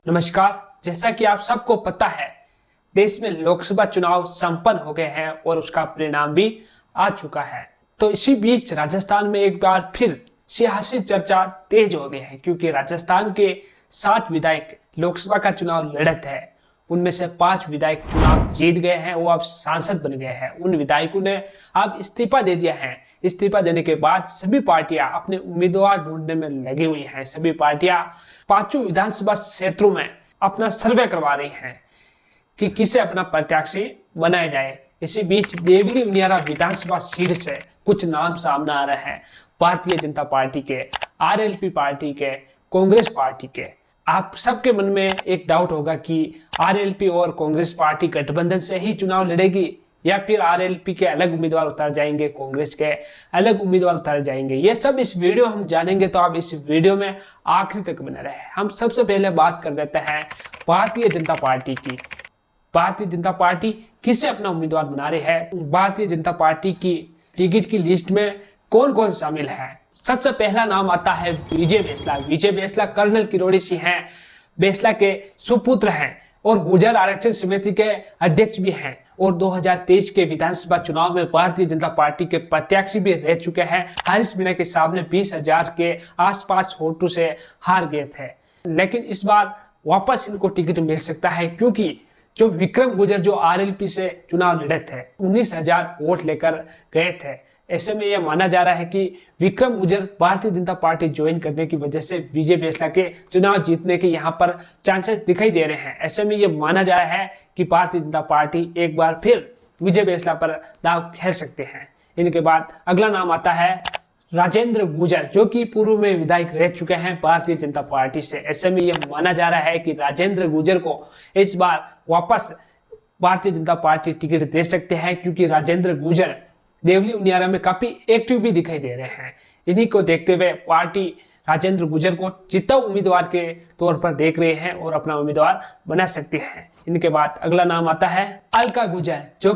नमस्कार। जैसा कि आप सबको पता है, देश में लोकसभा चुनाव संपन्न हो गए हैं और उसका परिणाम भी आ चुका है। तो इसी बीच राजस्थान में एक बार फिर सियासी चर्चा तेज हो गई है, क्योंकि राजस्थान के 7 विधायक लोकसभा का चुनाव लड़त है। उनमें से 5 विधायक चुनाव जीत गए हैं, वो अब सांसद बन गए हैं। उन विधायकों ने अब इस्तीफा दे दिया है। इस्तीफा देने के बाद सभी पार्टियां अपने उम्मीदवार ढूंढने में लगी हुई हैं। सभी पार्टियां 5 विधानसभा क्षेत्रों में अपना सर्वे करवा रही हैं कि किसे अपना प्रत्याशी बनाया जाए। इसी बीच देवली उनियारा विधानसभा सीट से कुछ नाम सामने आ रहे हैं। भारतीय जनता पार्टी के, आरएलपी पार्टी के, कांग्रेस पार्टी के। आप सबके मन में एक डाउट होगा कि आरएलपी और कांग्रेस पार्टी गठबंधन से ही चुनाव लड़ेगी या फिर आरएलपी के अलग उम्मीदवार उतार जाएंगे, कांग्रेस के अलग उम्मीदवार उतार जाएंगे। ये सब इस वीडियो हम जानेंगे, तो आप इस वीडियो में आखिरी तक बने रहे। हम सबसे पहले बात कर लेते हैं भारतीय जनता पार्टी की। भारतीय जनता पार्टी किसे अपना उम्मीदवार बना रही है? भारतीय जनता पार्टी की टिकट की लिस्ट में कौन कौन शामिल है? सबसे पहला नाम आता है विजय बेसला। विजय बेसला कर्नल किरोड़ी सिंह हैं, बेसला के सुपुत्र हैं और गुर्जर आरक्षण समिति के अध्यक्ष भी हैं और 2023 के विधानसभा चुनाव में भारतीय जनता पार्टी के प्रत्याशी भी रह चुके हैं। हरीश मीणा के सामने 20,000 के आसपास वोटों से हार गए थे, लेकिन इस बार वापस इनको टिकट मिल सकता है, क्योंकि जो विक्रम गुर्जर जो आरएलपी से चुनाव लड़े थे 19,000 वोट लेकर गए थे। ऐसे में यह माना जा रहा है कि विक्रम गुर्जर भारतीय जनता पार्टी ज्वाइन करने की वजह से विजय बेसला के चुनाव जीतने के यहाँ पर चांसेस दिखाई दे रहे हैं। ऐसे में यह माना जा रहा है कि भारतीय जनता पार्टी एक बार फिर विजय बेसला पर दांव खेल सकते हैं। इनके बाद अगला नाम आता है राजेंद्र गुर्जर, जो कि पूर्व में विधायक रह चुके हैं भारतीय जनता पार्टी से। ऐसे में यह माना जा रहा है कि राजेंद्र गुर्जर को इस बार वापस भारतीय जनता पार्टी टिकट दे सकते हैं, क्योंकि राजेंद्र गुर्जर देवली उनियारा में काफी एक्टिव भी दिखाई दे रहे हैं। इन्हीं को देखते हुए पार्टी राजेंद्र गुर्जर को चिता उम्मीदवार के तौर पर देख रहे हैं और अपना उम्मीदवार बना सकते हैं। इनके बाद अगला नाम आता है अलका गुर्जर, जो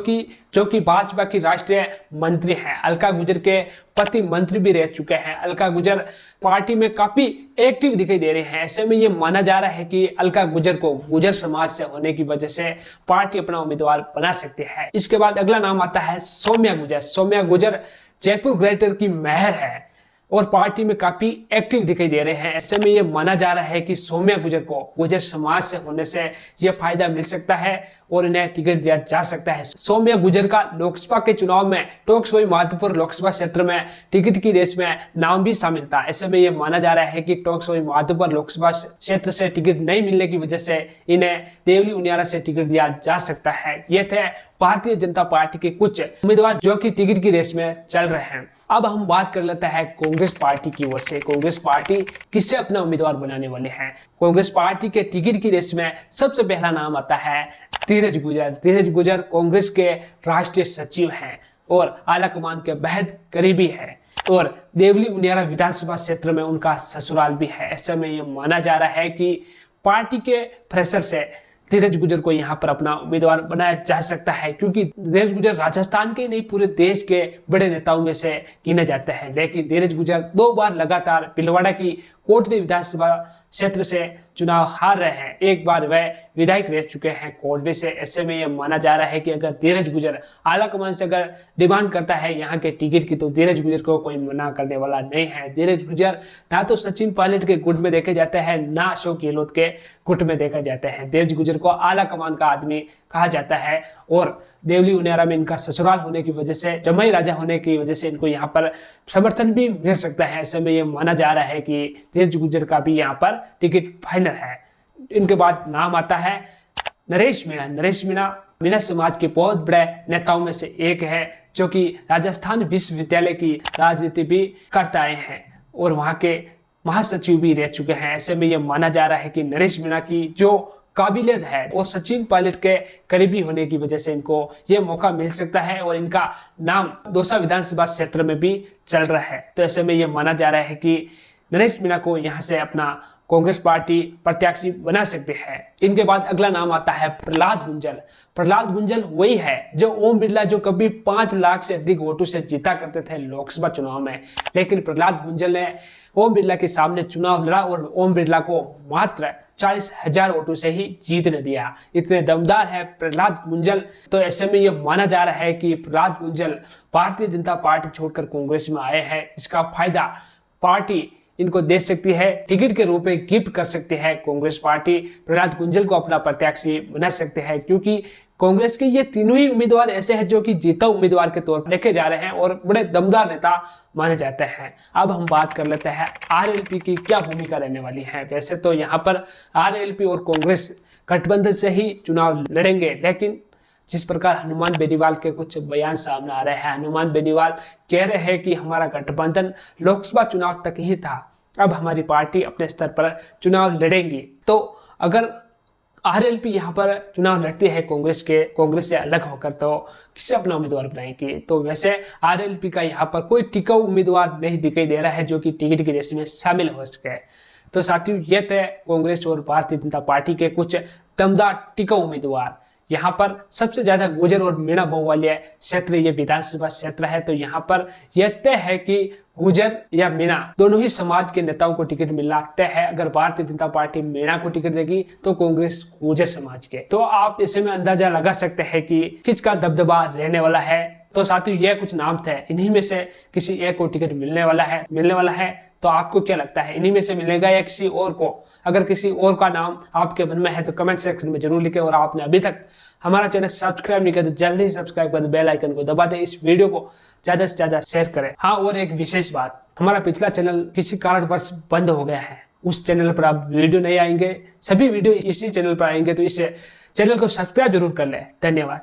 कि भाजपा की राष्ट्रीय मंत्री हैं। अलका गुर्जर के पति मंत्री भी रह चुके हैं। अलका गुर्जर पार्टी में काफी एक्टिव दिखाई दे रहे हैं। ऐसे में ये माना जा रहा है कि अलका गुर्जर को गुर्जर समाज से होने की वजह से पार्टी अपना उम्मीदवार बना सकते हैं। इसके बाद अगला नाम आता है सौम्या गुर्जर। सौम्या गुर्जर जयपुर ग्रेटर की मेयर है और पार्टी में काफी एक्टिव दिखाई दे रहे हैं। ऐसे में ये माना जा रहा है कि सौम्या गुर्जर को गुर्जर समाज से होने से यह फायदा मिल सकता है और इन्हें टिकट दिया जा सकता है। सौम्या गुर्जर का लोकसभा के चुनाव में टोंकसोई माधोपुर लोकसभा क्षेत्र में टिकट की रेस में नाम भी शामिल था। ऐसे में यह माना जा रहा है कि टोंकसोई माधोपुर लोकसभा क्षेत्र से टिकट नहीं मिलने की वजह से इन्हें देवली उनियारा से टिकट दिया जा सकता है। ये थे भारतीय जनता पार्टी के कुछ उम्मीदवार जो कि टिकट की रेस में चल रहे हैं। अब हम बात कर लेते हैं कांग्रेस पार्टी की ओर से। कांग्रेस पार्टी किससे अपना उम्मीदवार बनाने वाले हैं? कांग्रेस पार्टी के टिकट की रेस में सबसे पहला नाम आता है धीरज गुर्जर। धीरज गुर्जर कांग्रेस के राष्ट्रीय सचिव हैं और आलाकमान के बेहद करीबी है और देवली उनियारा विधानसभा क्षेत्र में उनका ससुराल भी है। ऐसे में यह माना जा रहा है कि पार्टी के प्रेशर से धीरज गुर्जर को यहाँ पर अपना उम्मीदवार बनाया जा सकता है, क्योंकि धीरज गुर्जर राजस्थान के नहीं पूरे देश के बड़े नेताओं में से गिने जाते हैं। लेकिन धीरज गुर्जर 2 बार लगातार भिलवाड़ा की कोटली विधानसभा क्षेत्र से चुनाव हार रहे हैं। एक बार वह विधायक रह चुके हैं कोटली से। ऐसे में यह माना जा रहा है कि अगर धीरज गुर्जर आलाकमान से अगर डिमांड करता है यहाँ के टिकट की, तो धीरज गुर्जर को कोई मना करने वाला नहीं है। धीरज गुर्जर ना तो सचिन पायलट के गुट में देखे जाते हैं, ना अशोक गहलोत के गुट में देखा जाता है। धीरज गुर्जर को आलाकमान का आदमी कहा जाता है और देवली उनियारा में इनका ससुराल होने की वजह से, जमाई राजा होने की वजह से इनको यहाँ पर समर्थन भी मिल सकता है। ऐसे में ये माना जा रहा है कि धीरज गुर्जर का भी यहाँ पर टिकट फाइनल है। इनके बाद नाम आता है नरेश मीणा। नरेश मीणा मीणा समाज के बहुत बड़े नेताओं में से एक है, जो कि राजस्थान विश्वविद्यालय की राजनीति भी करते आए हैं और वहाँ के महासचिव भी रह चुके हैं। ऐसे में यह माना जा रहा है कि नरेश मीणा की जो काबिलियत है और सचिन पायलट के करीबी होने की वजह से इनको ये मौका मिल सकता है और इनका नाम दौसा विधानसभा क्षेत्र में भी चल रहा है। तो ऐसे में ये माना जा रहा है कि नरेश मीणा को यहाँ से अपना कांग्रेस पार्टी प्रत्याशी बना सकते हैं। इनके बाद अगला नाम आता है प्रहलाद गुंजल। प्रहलाद गुंजल वही है जो ओम बिरला जो कभी 5 लाख से अधिक वोटों से जीता करते थे लोकसभा चुनाव में, लेकिन प्रहलाद गुंजल ने ओम बिरला के सामने चुनाव लड़ा और ओम बिरला को मात्र 40,000 वोटों से ही जीतने दिया। इतने दमदार है प्रहलाद गुंजल। तो ऐसे में ये माना जा रहा है कि प्रहलाद गुंजल भारतीय जनता पार्टी छोड़कर कांग्रेस में आए हैं। इसका फायदा पार्टी इनको दे सकती है, टिकट के रूप में गिफ्ट कर सकती है। कांग्रेस पार्टी प्रहलाद गुंजल को अपना प्रत्याशी बना सकते हैं, क्योंकि कांग्रेस के ये तीनों ही उम्मीदवार ऐसे हैं जो कि जीता उम्मीदवार के तौर पर देखे जा रहे हैं और बड़े दमदार नेता माने जाते हैं। अब हम बात कर लेते हैं आरएलपी की क्या भूमिका रहने वाली है। वैसे तो यहाँ पर आरएलपी और कांग्रेस गठबंधन से ही चुनाव लड़ेंगे, लेकिन जिस प्रकार हनुमान बेनीवाल के कुछ बयान सामने आ रहे हैं, हनुमान बेनीवाल कह रहे हैं कि हमारा गठबंधन लोकसभा चुनाव तक ही था, अब हमारी पार्टी अपने स्तर पर चुनाव लड़ेंगी। तो अगर आरएलपी यहाँ पर चुनाव लड़ती है कांग्रेस से अलग होकर, तो किसे अपना उम्मीदवार बनाएंगे? तो वैसे आरएलपी का यहाँ पर कोई टिकाऊ उम्मीदवार नहीं दिखाई दे रहा है जो कि टिकट की रेस में शामिल हो सके। तो साथियों, ये थे कांग्रेस और भारतीय जनता पार्टी के कुछ दमदार टिकाऊ उम्मीदवार। यहाँ पर सबसे ज्यादा गुर्जर और मीणा बहुवालिया क्षेत्र ये विधानसभा क्षेत्र है। तो यहाँ पर यह तय है कि गुर्जर या मीणा दोनों ही समाज के नेताओं को टिकट मिलना तय है। अगर भारतीय जनता पार्टी मीणा को टिकट देगी तो कांग्रेस गुर्जर समाज के। तो आप इसमें अंदाजा लगा सकते हैं कि किसका दबदबा रहने वाला है। तो साथियों, यह कुछ नाम थे, इन्हीं में से किसी एक को टिकट मिलने वाला है। तो आपको क्या लगता है, इन्हीं में से मिलेगा या किसी और को? अगर किसी और का नाम आपके मन में है तो कमेंट सेक्शन में जरूर लिखें। और आपने अभी तक हमारा चैनल सब्सक्राइब नहीं किया तो जल्दी ही सब्सक्राइब कर बेल आइकन को दबा दें। इस वीडियो को ज्यादा से ज्यादा शेयर करें। हाँ, और एक विशेष बात, हमारा पिछला चैनल किसी कारणवश बंद हो गया है। उस चैनल पर अब वीडियो नहीं आएंगे, सभी वीडियो इसी चैनल पर आएंगे। तो इस चैनल को सब्सक्राइब जरूर कर लें। धन्यवाद।